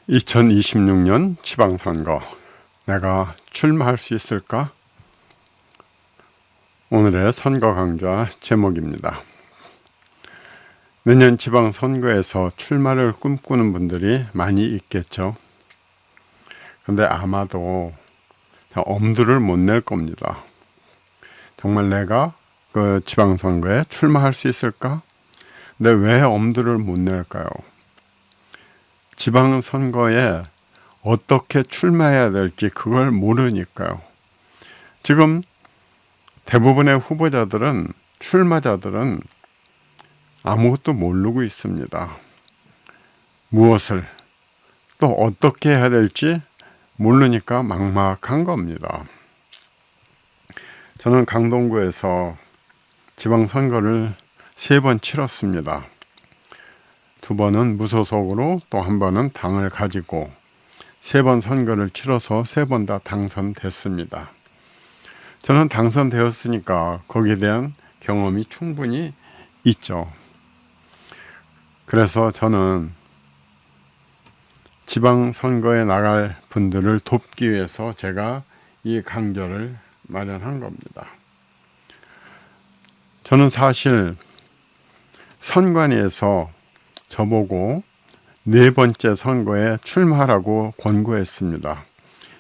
2026년 지방선거, 내가 출마할 수 있을까? 오늘의 선거 강좌 제목입니다. 내년 지방선거에서 출마를 꿈꾸는 분들이 많이 있겠죠. 근데 아마도 엄두를 못 낼 겁니다. 정말 내가 그 지방선거에 출마할 수 있을까? 근데 왜 엄두를 못 낼까요? 지방선거에 어떻게 출마해야 될지 그걸 모르니까요. 지금 대부분의 후보자들은, 출마자들은 아무것도 모르고 있습니다. 무엇을 또 어떻게 해야 될지 모르니까 막막한 겁니다. 저는 강동구에서 지방선거를 3번 치렀습니다. 2번은 무소속으로, 또 1번은 당을 가지고 3번 선거를 치러서 3번 다 당선됐습니다. 저는 당선되었으니까 거기에 대한 경험이 충분히 있죠. 그래서 저는 지방선거에 나갈 분들을 돕기 위해서 제가 이 강좌를 마련한 겁니다. 저는 사실 선관위에서 저보고 4번째 선거에 출마하라고 권고했습니다.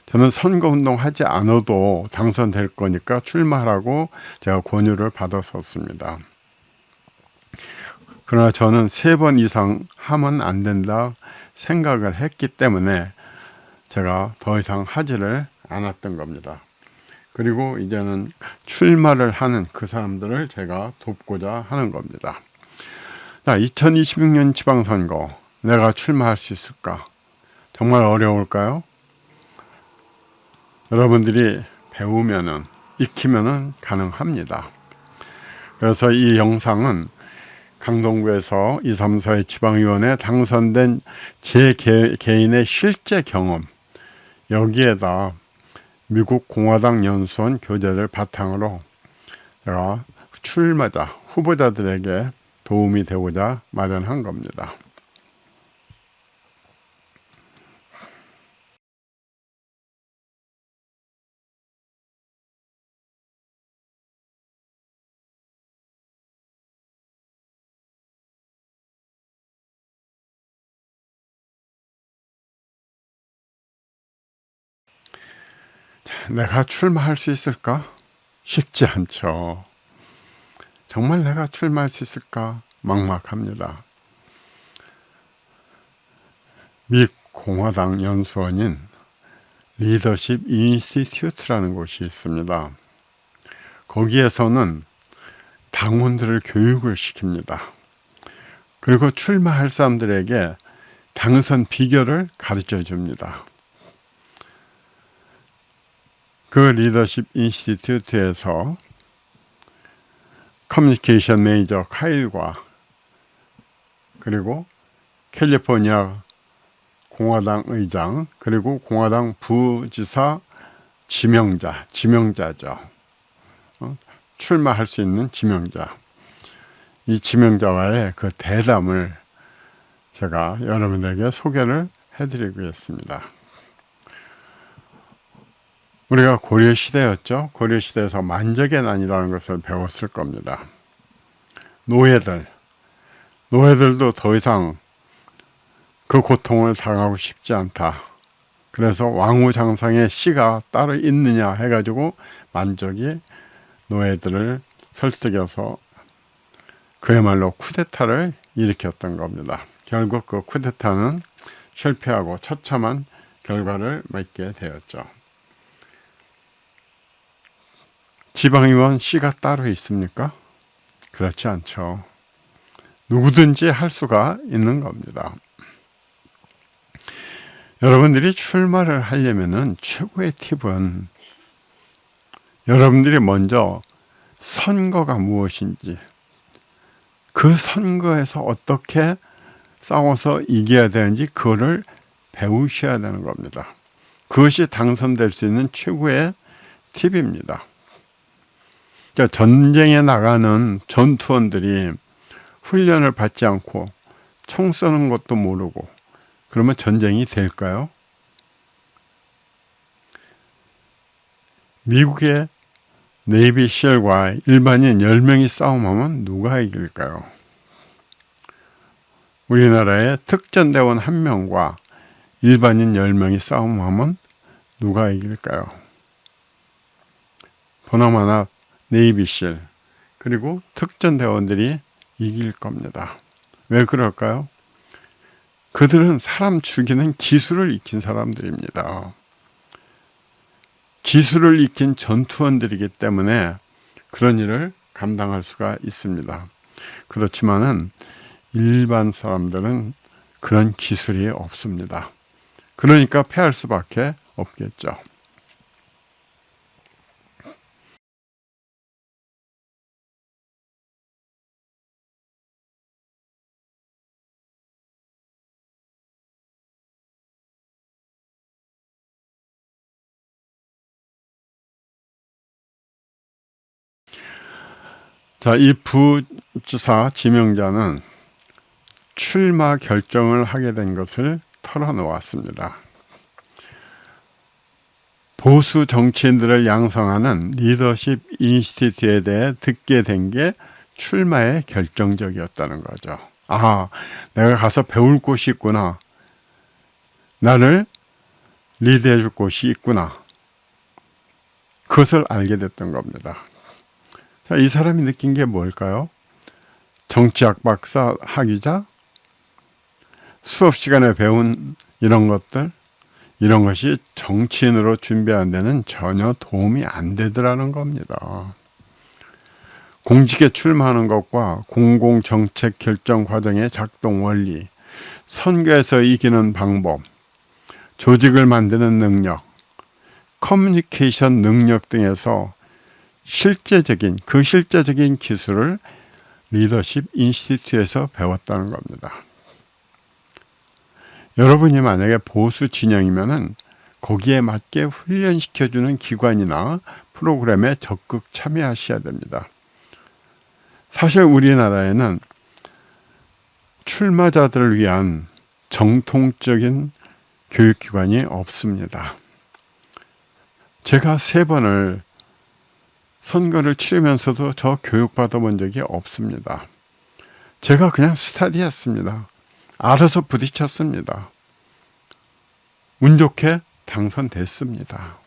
저는 선거운동 하지 않아도 당선될 거니까 출마하라고 제가 권유를 받았었습니다. 그러나 저는 3번 이상 하면 안 된다 생각을 했기 때문에 제가 더 이상 하지를 않았던 겁니다. 그리고 이제는 출마를 하는 그 사람들을 제가 돕고자 하는 겁니다. 자, 2026년 지방선거, 내가 출마할 수 있을까? 정말 어려울까요? 여러분들이 배우면은, 익히면은 가능합니다. 그래서 이 영상은 강동구에서 2, 3, 4의 지방의원에 당선된 제 개인의 실제 경험, 여기에다 미국 공화당 연수원 교재를 바탕으로 제가 출마자, 후보자들에게 도움이 되고자 마련한 겁니다. 내가 출마할 수 있을까? 쉽지 않죠. 정말 내가 출마할 수 있을까? 막막합니다. 미 공화당 연수원인 리더십 인스티튜트라는 곳이 있습니다. 거기에서는 당원들을 교육을 시킵니다. 그리고 출마할 사람들에게 당선 비결을 가르쳐 줍니다. 그 리더십 인스티튜트에서 커뮤니케이션 매니저 카일과 그리고 캘리포니아 공화당 의장, 그리고 공화당 부지사 지명자죠. 출마할 수 있는 지명자. 이 지명자와의 그 대담을 제가 여러분에게 소개를 해드리겠습니다. 우리가 고려시대였죠. 고려시대에서 만적의 난이라는 것을 배웠을 겁니다. 노예들도 더 이상 그 고통을 당하고 싶지 않다. 그래서 왕후장상의 시가 따로 있느냐 해가지고 만적이 노예들을 설득해서 그야말로 쿠데타를 일으켰던 겁니다. 결국 그 쿠데타는 실패하고 처참한 결과를 맺게 되었죠. 지방의원 씨가 따로 있습니까? 그렇지 않죠. 누구든지 할 수가 있는 겁니다. 여러분들이 출마를 하려면은 최고의 팁은 여러분들이 먼저 선거가 무엇인지, 그 선거에서 어떻게 싸워서 이겨야 되는지 그거를 배우셔야 되는 겁니다. 그것이 당선될 수 있는 최고의 팁입니다. 그러니까 전쟁에 나가는 전투원들이 훈련을 받지 않고 총 쏘는 것도 모르고 그러면 전쟁이 될까요? 미국의 네이비 실과 일반인 10명이 싸움하면 누가 이길까요? 우리나라의 특전대원 1명과 일반인 10명이 싸움하면 누가 이길까요? 보나마나 네이비실 그리고 특전대원들이 이길 겁니다. 왜 그럴까요? 그들은 사람 죽이는 기술을 익힌 사람들입니다. 기술을 익힌 전투원들이기 때문에 그런 일을 감당할 수가 있습니다. 그렇지만은 일반 사람들은 그런 기술이 없습니다. 그러니까 패할 수밖에 없겠죠. 자, 이 부지사 지명자는 출마 결정을 하게 된 것을 털어놓았습니다. 보수 정치인들을 양성하는 리더십 인스티튜트에 대해 듣게 된 게 출마에 결정적이었다는 거죠. 아, 내가 가서 배울 곳이 있구나. 나를 리드해 줄 곳이 있구나. 그것을 알게 됐던 겁니다. 자, 이 사람이 느낀 게 뭘까요? 정치학 박사 학위자, 수업 시간에 배운 이런 것들, 이런 것이 정치인으로 준비하는 데는 전혀 도움이 안 되더라는 겁니다. 공직에 출마하는 것과 공공정책 결정 과정의 작동 원리, 선거에서 이기는 방법, 조직을 만드는 능력, 커뮤니케이션 능력 등에서 실제적인 기술을 리더십 인스티튜트에서 배웠다는 겁니다. 여러분이 만약에 보수 진영이면은 거기에 맞게 훈련시켜주는 기관이나 프로그램에 적극 참여하셔야 됩니다. 사실 우리나라에는 출마자들을 위한 정통적인 교육기관이 없습니다. 제가 3번을 선거를 치르면서도 저 교육받아 본 적이 없습니다. 제가 그냥 스타디했습니다. 알아서 부딪혔습니다. 운 좋게 당선됐습니다.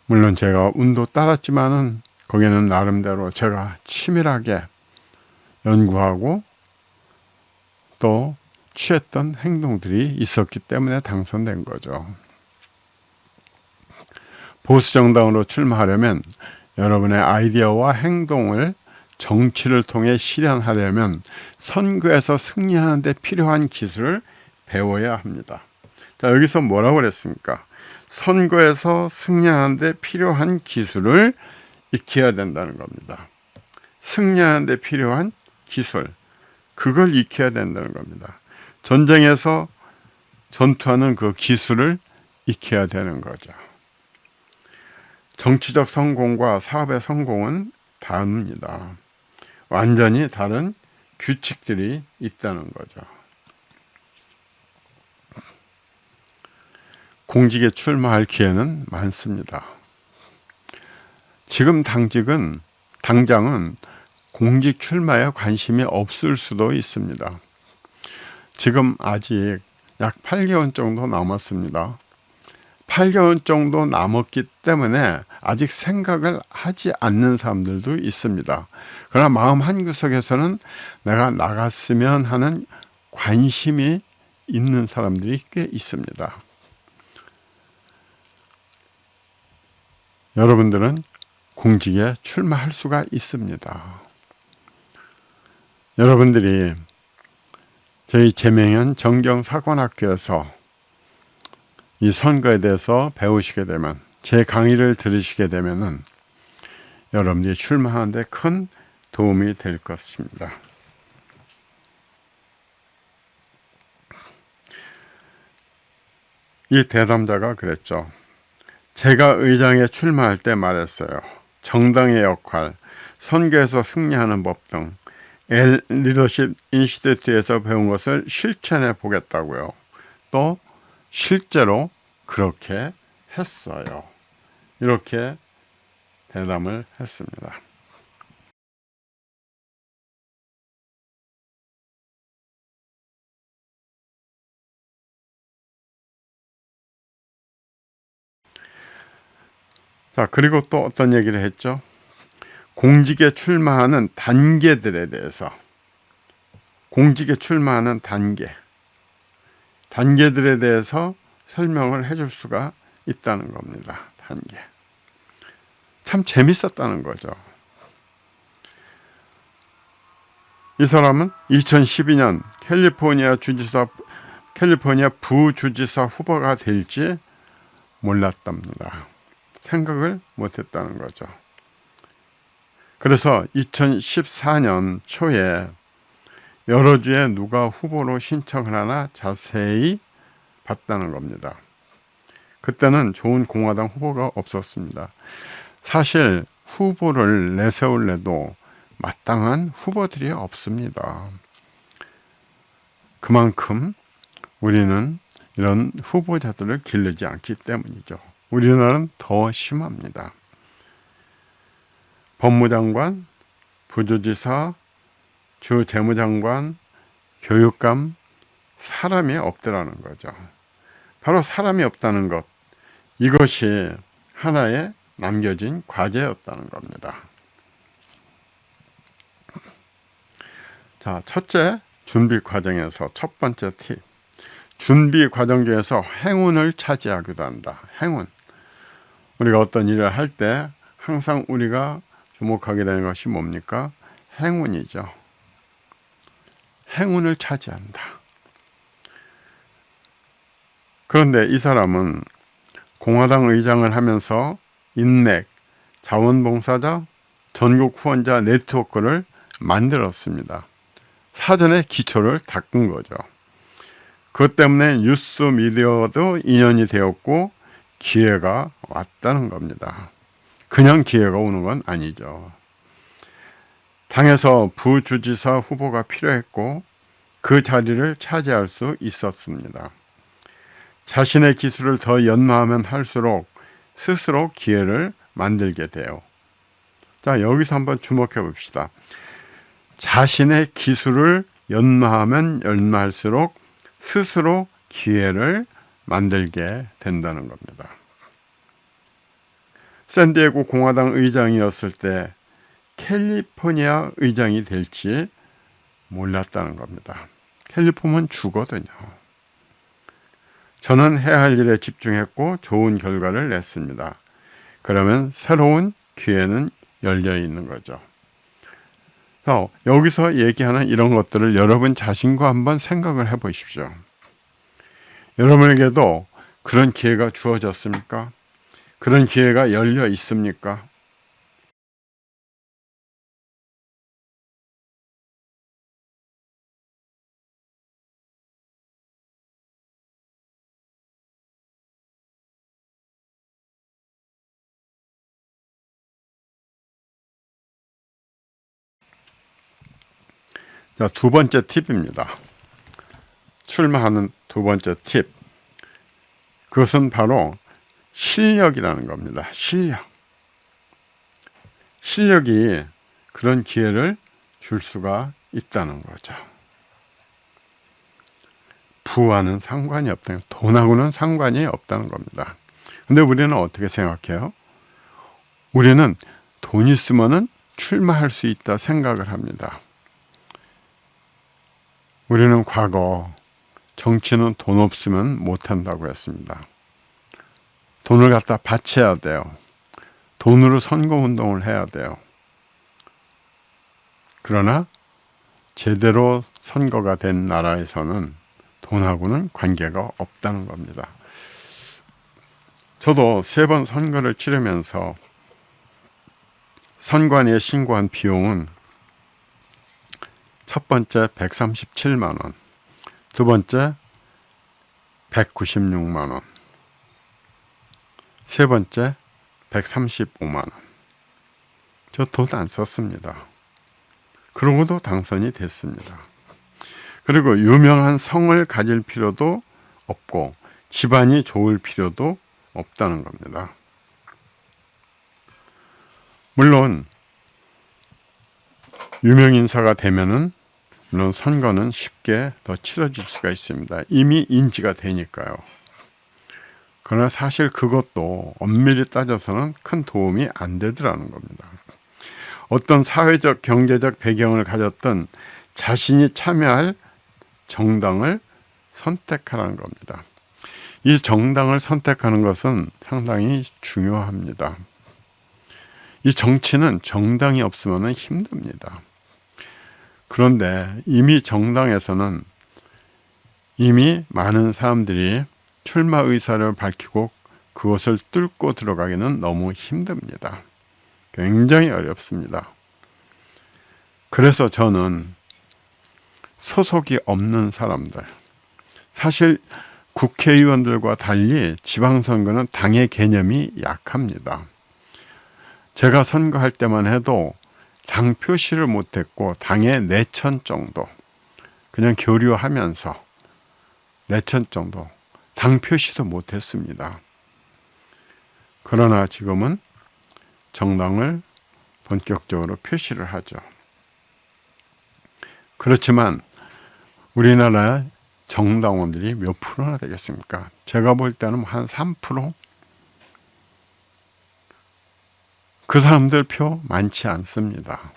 물론 제가 운도 따랐지만은 거기는 나름대로 제가 치밀하게 연구하고 또 취했던 행동들이 있었기 때문에 당선된 거죠. 보수정당으로 출마하려면 여러분의 아이디어와 행동을 정치를 통해 실현하려면 선거에서 승리하는 데 필요한 기술을 배워야 합니다. 자, 여기서 뭐라고 그랬습니까? 선거에서 승리하는 데 필요한 기술을 익혀야 된다는 겁니다. 승리하는 데 필요한 기술, 그걸 익혀야 된다는 겁니다. 전쟁에서 전투하는 그 기술을 익혀야 되는 거죠. 정치적 성공과 사업의 성공은 다릅니다. 완전히 다른 규칙들이 있다는 거죠. 공직에 출마할 기회는 많습니다. 지금 당장은 공직 출마에 관심이 없을 수도 있습니다. 지금 아직 약 8개월 정도 남았습니다. 8개월 정도 남았기 때문에 아직 생각을 하지 않는 사람들도 있습니다. 그러나 마음 한구석에서는 내가 나갔으면 하는 관심이 있는 사람들이 꽤 있습니다. 여러분들은 공직에 출마할 수가 있습니다. 여러분들이 저희 재명현 정경사관학교에서 이 선거에 대해서 배우시게 되면, 제 강의를 들으시게 되면은 여러분들이 출마하는 데 큰 도움이 될 것입니다. 이 대담자가 그랬죠. 제가 의장에 출마할 때 말했어요. 정당의 역할, 선거에서 승리하는 법 등 리더십 인스티튜트에서 배운 것을 실천해 보겠다고요. 또 실제로 그렇게 했어요. 이렇게 대담을 했습니다. 자, 그리고 또 어떤 얘기를 했죠? 공직에 출마하는 단계들에 대해서, 공직에 출마하는 단계들에 대해서 설명을 해줄 수가 있다는 겁니다. 단계. 참 재밌었다는 거죠. 이 사람은 2012년 캘리포니아 부주지사 후보가 될지 몰랐답니다. 생각을 못했다는 거죠. 그래서 2014년 초에 여러 주에 누가 후보로 신청을 하나 자세히 봤다는 겁니다. 그때는 좋은 공화당 후보가 없었습니다. 사실 후보를 내세울래도 마땅한 후보들이 없습니다. 그만큼 우리는 이런 후보자들을 기르지 않기 때문이죠. 우리나라는 더 심합니다. 법무장관, 부주지사, 주재무장관, 교육감, 사람이 없더라는 거죠. 바로 사람이 없다는 것, 이것이 하나의 남겨진 과제였다는 겁니다. 자, 첫째, 준비 과정에서 첫 번째 팁. 준비 과정 중에서 행운을 차지하기도 한다. 행운. 우리가 어떤 일을 할 때 항상 우리가 주목하게 되는 것이 뭡니까? 행운이죠. 행운을 차지한다. 그런데 이 사람은 공화당 의장을 하면서 인맥, 자원봉사자, 전국 후원자 네트워크를 만들었습니다. 사전에 기초를 닦은 거죠. 그것 때문에 뉴스 미디어도 인연이 되었고 기회가 왔다는 겁니다. 그냥 기회가 오는 건 아니죠. 당에서 부주지사 후보가 필요했고 그 자리를 차지할 수 있었습니다. 자신의 기술을 더 연마하면 할수록 스스로 기회를 만들게 돼요. 자, 여기서 한번 주목해 봅시다. 자신의 기술을 연마하면 연마할수록 스스로 기회를 만들게 된다는 겁니다. 샌디에고 공화당 의장이었을 때 캘리포니아 의장이 될지 몰랐다는 겁니다. 캘리포니아는 주거든요. 저는 해야 할 일에 집중했고 좋은 결과를 냈습니다. 그러면 새로운 기회는 열려 있는 거죠. 여기서 얘기하는 이런 것들을 여러분 자신과 한번 생각을 해 보십시오. 여러분에게도 그런 기회가 주어졌습니까? 그런 기회가 열려 있습니까? 자, 두 번째 팁입니다. 출마하는 두 번째 팁. 그것은 바로 실력이라는 겁니다. 실력이 그런 기회를 줄 수가 있다는 거죠. 부와는 상관이 없다는, 돈하고는 상관이 없다는 겁니다. 근데 우리는 어떻게 생각해요? 우리는 돈 있으면은 출마할 수 있다 생각을 합니다. 우리는 과거 정치는 돈 없으면 못한다고 했습니다. 돈을 갖다 바쳐야 돼요. 돈으로 선거운동을 해야 돼요. 그러나 제대로 선거가 된 나라에서는 돈하고는 관계가 없다는 겁니다. 저도 3번 선거를 치르면서 선관위에 신고한 비용은 첫 번째 137만 원, 두 번째 196만 원, 세 번째 135만 원. 저 돈 안 썼습니다. 그러고도 당선이 됐습니다. 그리고 유명한 성을 가질 필요도 없고 집안이 좋을 필요도 없다는 겁니다. 물론 유명인사가 되면은 물론 선거는 쉽게 더 치러질 수가 있습니다. 이미 인지가 되니까요. 그러나 사실 그것도 엄밀히 따져서는 큰 도움이 안 되더라는 겁니다. 어떤 사회적, 경제적 배경을 가졌던 자신이 참여할 정당을 선택하라는 겁니다. 이 정당을 선택하는 것은 상당히 중요합니다. 이 정치는 정당이 없으면 힘듭니다. 그런데 이미 정당에서는 이미 많은 사람들이 출마 의사를 밝히고 그것을 뚫고 들어가기는 너무 힘듭니다. 굉장히 어렵습니다. 그래서 저는 소속이 없는 사람들, 사실 국회의원들과 달리 지방선거는 당의 개념이 약합니다. 제가 선거할 때만 해도 당 표시를 못했고 당의 내천 정도, 그냥 교류하면서 내천 정도, 당 표시도 못했습니다. 그러나 지금은 정당을 본격적으로 표시를 하죠. 그렇지만 우리나라 정당원들이 몇 프로나 되겠습니까? 제가 볼 때는 한 3%? 그 사람들 표 많지 않습니다.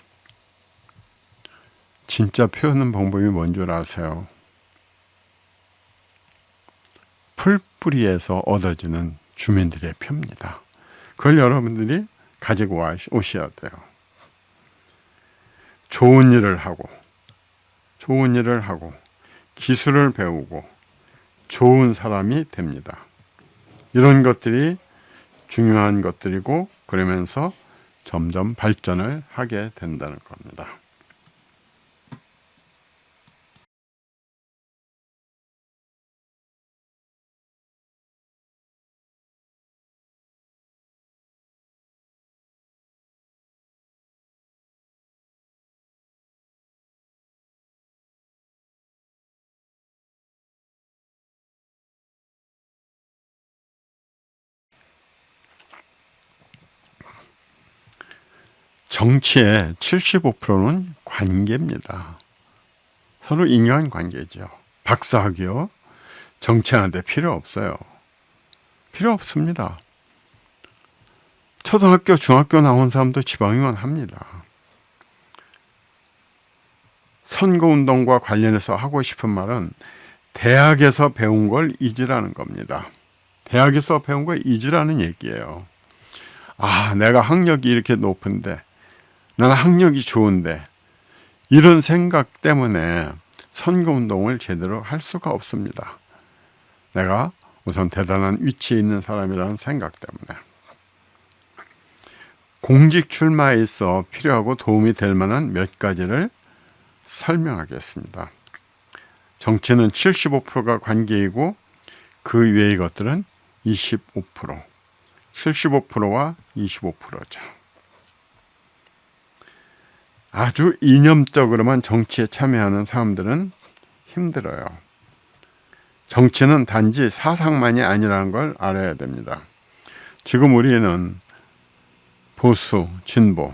진짜 표하는 방법이 뭔 줄 아세요? 풀뿌리에서 얻어지는 주민들의 표입니다. 그걸 여러분들이 가지고 오셔야 돼요. 좋은 일을 하고 기술을 배우고 좋은 사람이 됩니다. 이런 것들이 중요한 것들이고 그러면서 점점 발전을 하게 된다는 겁니다. 정치의 75%는 관계입니다. 서로 인간관계죠. 박사학위요? 정치하는데 필요 없어요. 필요 없습니다. 초등학교, 중학교 나온 사람도 지방의원 합니다. 선거운동과 관련해서 하고 싶은 말은 대학에서 배운 걸 잊으라는 겁니다. 대학에서 배운 걸 잊으라는 얘기예요. 내가 학력이 이렇게 높은데, 나는 학력이 좋은데, 이런 생각 때문에 선거운동을 제대로 할 수가 없습니다. 내가 우선 대단한 위치에 있는 사람이라는 생각 때문에. 공직 출마에 있어 필요하고 도움이 될 만한 몇 가지를 설명하겠습니다. 정치는 75%가 관계이고 그 외의 것들은 25%, 75%와 25%죠. 아주 이념적으로만 정치에 참여하는 사람들은 힘들어요. 정치는 단지 사상만이 아니라는 걸 알아야 됩니다. 지금 우리는 보수, 진보,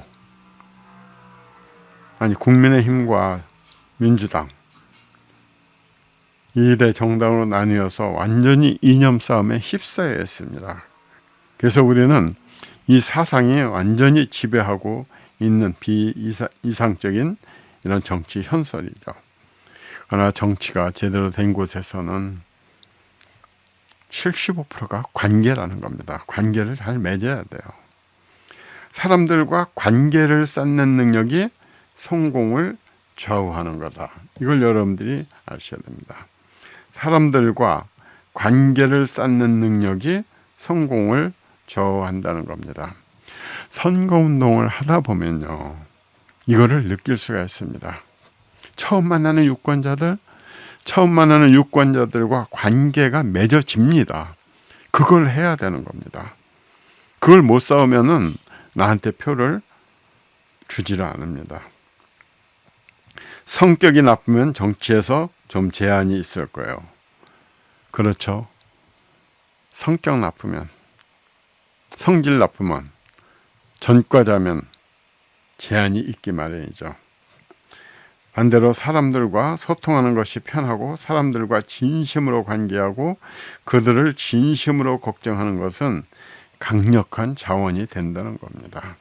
국민의힘과 민주당 이대 정당으로 나뉘어서 완전히 이념 싸움에 휩싸여 있습니다. 그래서 우리는 이 사상이 완전히 지배하고 있는 비이상적인 이런 정치 현설이죠. 그러나 정치가 제대로 된 곳에서는 75%가 관계라는 겁니다. 관계를 잘 맺어야 돼요. 사람들과 관계를 쌓는 능력이 성공을 좌우하는 거다. 이걸 여러분들이 아셔야 됩니다. 사람들과 관계를 쌓는 능력이 성공을 좌우한다는 겁니다. 선거운동을 하다 보면요, 이거를 느낄 수가 있습니다. 처음 만나는 유권자들과 관계가 맺어집니다. 그걸 해야 되는 겁니다. 그걸 못 싸우면은 나한테 표를 주지를 않습니다. 성격이 나쁘면 정치에서 좀 제한이 있을 거예요. 그렇죠. 성격 나쁘면, 성질 나쁘면, 전과자면 제한이 있기 마련이죠. 반대로 사람들과 소통하는 것이 편하고 사람들과 진심으로 관계하고 그들을 진심으로 걱정하는 것은 강력한 자원이 된다는 겁니다.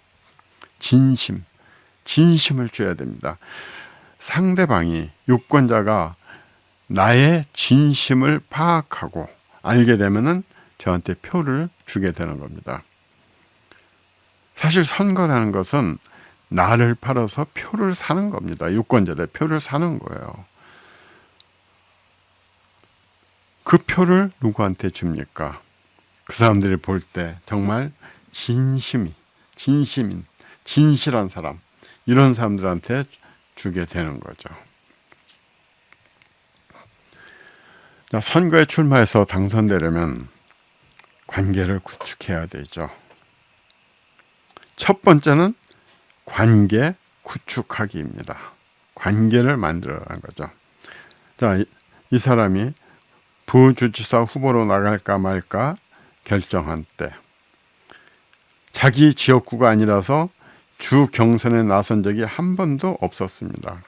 진심을 줘야 됩니다. 상대방이, 유권자가 나의 진심을 파악하고 알게 되면은 저한테 표를 주게 되는 겁니다. 사실 선거라는 것은 나를 팔아서 표를 사는 겁니다. 유권자들 표를 사는 거예요. 그 표를 누구한테 줍니까? 그 사람들이 볼 때 정말 진실한 사람, 이런 사람들한테 주게 되는 거죠. 선거에 출마해서 당선되려면 관계를 구축해야 되죠. 첫 번째는 관계 구축하기입니다. 관계를 만들어라는 거죠. 자, 이 사람이 부주지사 후보로 나갈까 말까 결정한 때 자기 지역구가 아니라서 주 경선에 나선 적이 한 번도 없었습니다.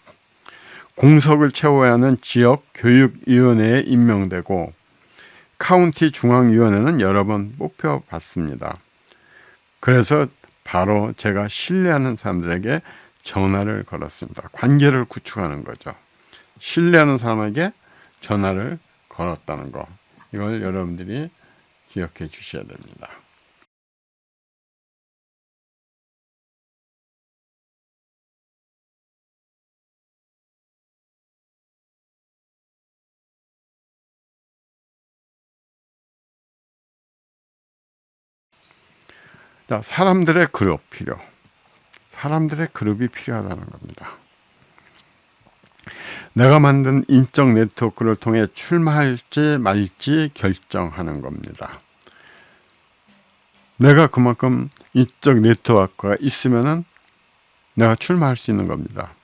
공석을 채워야 하는 지역 교육위원회에 임명되고 카운티 중앙위원회는 여러 번 뽑혀봤습니다. 그래서 바로 제가 신뢰하는 사람들에게 전화를 걸었습니다. 관계를 구축하는 거죠. 신뢰하는 사람에게 전화를 걸었다는 거. 이걸 여러분들이 기억해 주셔야 됩니다. 자, 사람들의 그룹이 필요하다는 겁니다. 내가 만든 인적 네트워크를 통해 출마할지 말지 결정하는 겁니다. 내가 그만큼 인적 네트워크가 있으면은 내가 출마할 수 있는 겁니다.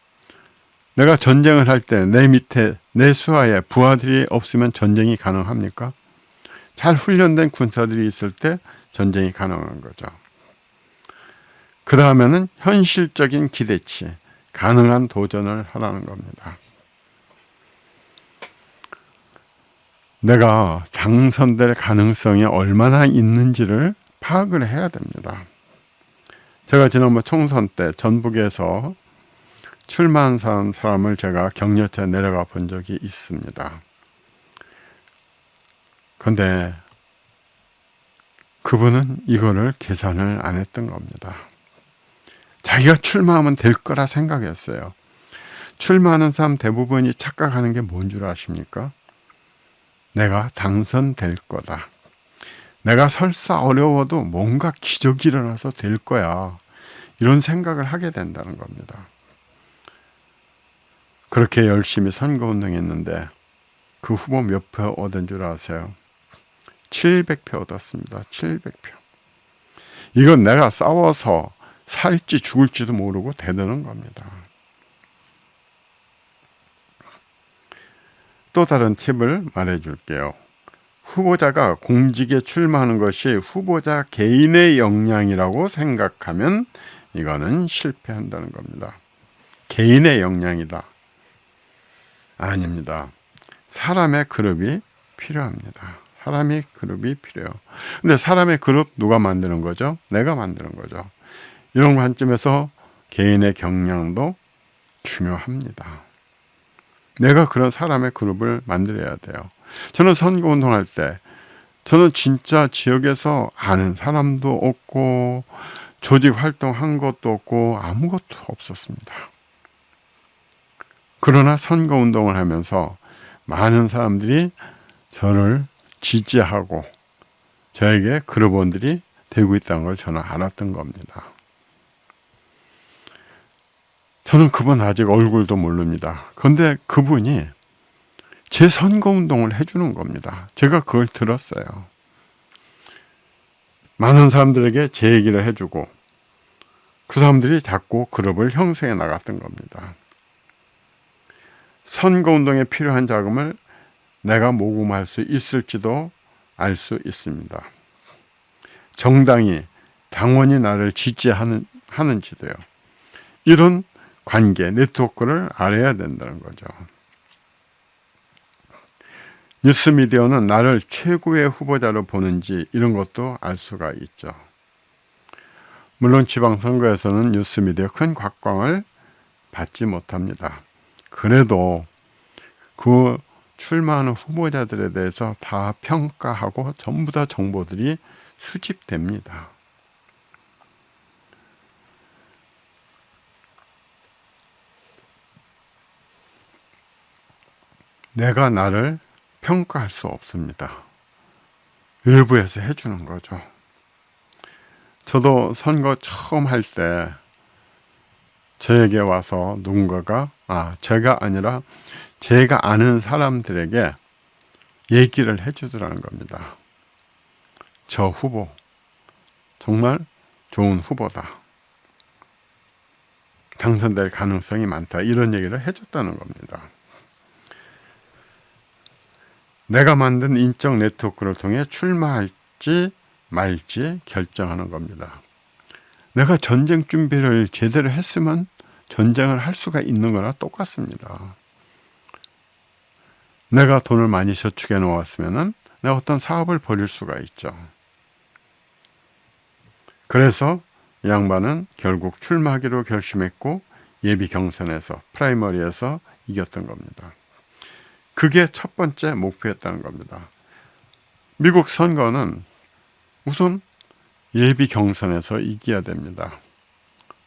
내가 전쟁을 할 때 내 밑에 내 수하에 부하들이 없으면 전쟁이 가능합니까? 잘 훈련된 군사들이 있을 때 전쟁이 가능한 거죠. 그 다음에는 현실적인 기대치, 가능한 도전을 하라는 겁니다. 내가 당선될 가능성이 얼마나 있는지를 파악을 해야 됩니다. 제가 지난번 총선 때 전북에서 출마한 사람을 제가 격려차 내려가 본 적이 있습니다. 그런데 그분은 이거를 계산을 안 했던 겁니다. 자기가 출마하면 될 거라 생각했어요. 출마하는 사람 대부분이 착각하는 게 뭔 줄 아십니까? 내가 당선될 거다. 내가 설사 어려워도 뭔가 기적이 일어나서 될 거야. 이런 생각을 하게 된다는 겁니다. 그렇게 열심히 선거운동했는데 그 후보 몇 표 얻은 줄 아세요? 700표 얻었습니다. 700표. 이건 내가 싸워서 살지 죽을지도 모르고 대드는 겁니다. 또 다른 팁을 말해줄게요. 후보자가 공직에 출마하는 것이 후보자 개인의 역량이라고 생각하면 이거는 실패한다는 겁니다. 개인의 역량이다. 아닙니다. 사람의 그룹이 필요합니다. 사람의 그룹이 필요해요. 근데 사람의 그룹 누가 만드는 거죠? 내가 만드는 거죠. 이런 관점에서 개인의 역량도 중요합니다. 내가 그런 사람의 그룹을 만들어야 돼요. 저는 선거운동할 때 저는 진짜 지역에서 아는 사람도 없고 조직 활동한 것도 없고 아무것도 없었습니다. 그러나 선거운동을 하면서 많은 사람들이 저를 지지하고 저에게 그룹원들이 되고 있다는 걸 저는 알았던 겁니다. 저는 그분 아직 얼굴도 모릅니다. 그런데 그분이 제 선거운동을 해주는 겁니다. 제가 그걸 들었어요. 많은 사람들에게 제 얘기를 해주고 그 사람들이 자꾸 그룹을 형성해 나갔던 겁니다. 선거운동에 필요한 자금을 내가 모금할 수 있을지도 알 수 있습니다. 정당이, 당원이 나를 지지하는지도요. 이런 관계, 네트워크를 알아야 된다는 거죠. 뉴스미디어는 나를 최고의 후보자로 보는지 이런 것도 알 수가 있죠. 물론 지방선거에서는 뉴스미디어 큰 각광을 받지 못합니다. 그래도 그 출마하는 후보자들에 대해서 다 평가하고 전부 다 정보들이 수집됩니다. 내가 나를 평가할 수 없습니다. 외부에서 해주는 거죠. 저도 선거 처음 할 때 저에게 와서 누군가가 제가 아니라 제가 아는 사람들에게 얘기를 해주더라는 겁니다. 저 후보 정말 좋은 후보다. 당선될 가능성이 많다. 이런 얘기를 해줬다는 겁니다. 내가 만든 인적 네트워크를 통해 출마할지 말지 결정하는 겁니다. 내가 전쟁 준비를 제대로 했으면 전쟁을 할 수가 있는 거나 똑같습니다. 내가 돈을 많이 저축해 놓았으면 내가 어떤 사업을 벌일 수가 있죠. 그래서 이 양반은 결국 출마하기로 결심했고 예비 경선에서 프라이머리에서 이겼던 겁니다. 그게 첫 번째 목표였다는 겁니다. 미국 선거는 우선 예비 경선에서 이겨야 됩니다.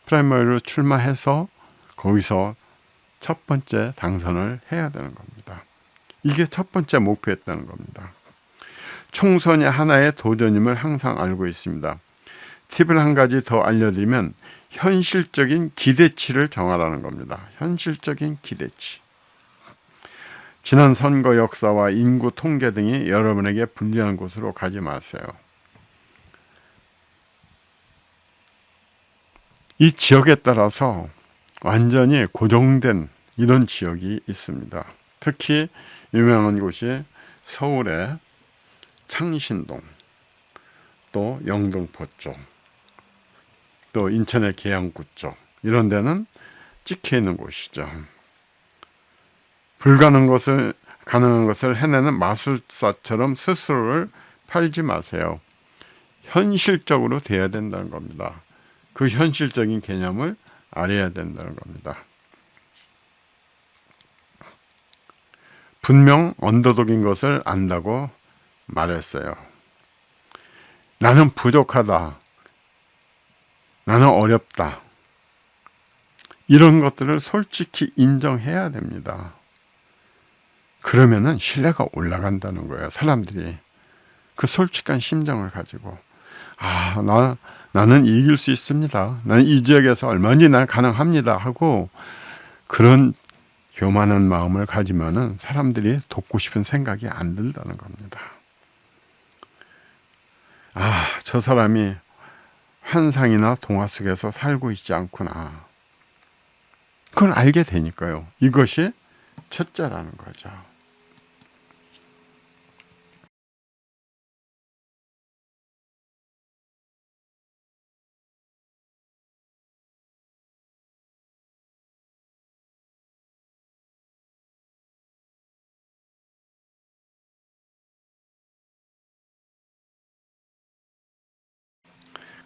프라이머리로 출마해서 거기서 첫 번째 당선을 해야 되는 겁니다. 이게 첫 번째 목표였다는 겁니다. 총선이 하나의 도전임을 항상 알고 있습니다. 팁을 한 가지 더 알려드리면 현실적인 기대치를 정하라는 겁니다. 현실적인 기대치. 지난 선거 역사와 인구 통계 등이 여러분에게 불리한 곳으로 가지 마세요. 이 지역에 따라서 완전히 고정된 이런 지역이 있습니다. 특히 유명한 곳이 서울의 창신동, 또 영등포 쪽, 또 인천의 계양구 쪽, 이런 데는 찍혀 있는 곳이죠. 가능한 것을 해내는 마술사처럼 스스로를 팔지 마세요. 현실적으로 돼야 된다는 겁니다. 그 현실적인 개념을 알아야 된다는 겁니다. 분명 언더독인 것을 안다고 말했어요. 나는 부족하다. 나는 어렵다. 이런 것들을 솔직히 인정해야 됩니다. 그러면은 신뢰가 올라간다는 거예요. 사람들이 그 솔직한 심정을 가지고 나는 이길 수 있습니다. 나는 이 지역에서 얼마든지 난 가능합니다 하고 그런 교만한 마음을 가지면은 사람들이 돕고 싶은 생각이 안 들다는 겁니다. 저 사람이 환상이나 동화 속에서 살고 있지 않구나. 그걸 알게 되니까요. 이것이 첫째라는 거죠.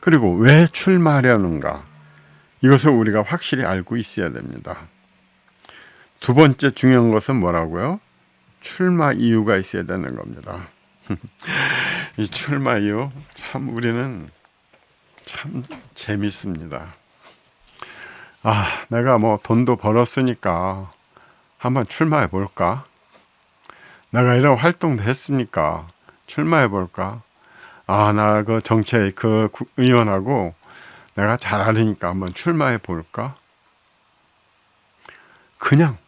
그리고 왜 출마하려는가? 이것을 우리가 확실히 알고 있어야 됩니다. 두 번째 중요한 것은 뭐라고요? 출마 이유가 있어야 되는 겁니다. 이 출마 이유 참 우리는 참 재밌습니다. 내가 뭐 돈도 벌었으니까 한번 출마해 볼까? 내가 이런 활동도 했으니까 출마해 볼까? 나 그 정책 그 의원하고 내가 잘 아니까 한번 출마해 볼까? 그냥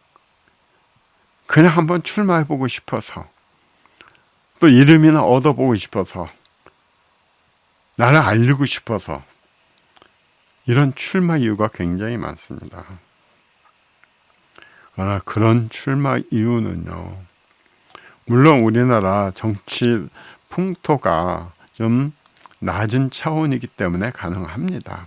한번 출마해 보고 싶어서, 또 이름이나 얻어보고 싶어서, 나를 알리고 싶어서, 이런 출마 이유가 굉장히 많습니다. 그러나 그런 출마 이유는요, 물론 우리나라 정치 풍토가 좀 낮은 차원이기 때문에 가능합니다.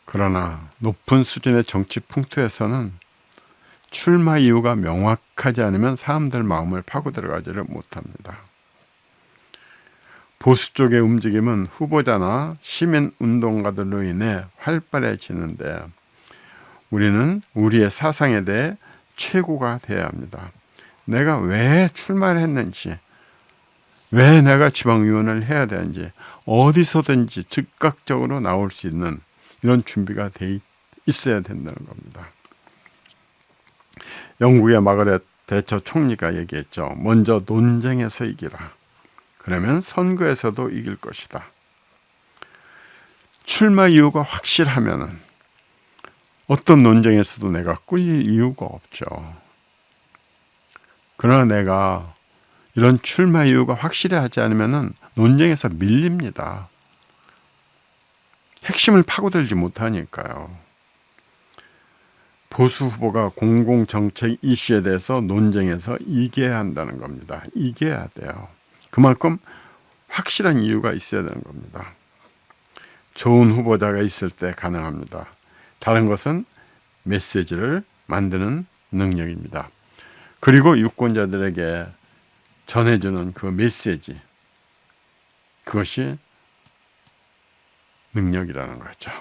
그러나 높은 수준의 정치 풍토에서는 출마 이유가 명확하지 않으면 사람들 마음을 파고 들어가지를 못합니다. 보수 쪽의 움직임은 후보자나 시민 운동가들로 인해 활발해지는데, 우리는 우리의 사상에 대해 최고가 되어야 합니다. 내가 왜 출마를 했는지, 왜 내가 지방의원을 해야 되는지, 어디서든지 즉각적으로 나올 수 있는 이런 준비가 돼 있어야 된다는 겁니다. 영국의 마거렛 대처 총리가 얘기했죠. 먼저 논쟁에서 이기라. 그러면 선거에서도 이길 것이다. 출마 이유가 확실하면은 어떤 논쟁에서도 내가 꿀릴 이유가 없죠. 그러나 내가 이런 출마 이유가 확실하지 않으면은 논쟁에서 밀립니다. 핵심을 파고들지 못하니까요. 보수 후보가 공공정책 이슈에 대해서 논쟁에서 이겨야 한다는 겁니다. 이겨야 돼요. 그만큼 확실한 이유가 있어야 되는 겁니다. 좋은 후보자가 있을 때 가능합니다. 다른 것은 메시지를 만드는 능력입니다. 그리고 유권자들에게 전해주는 그 메시지, 그것이 능력이라는 거죠.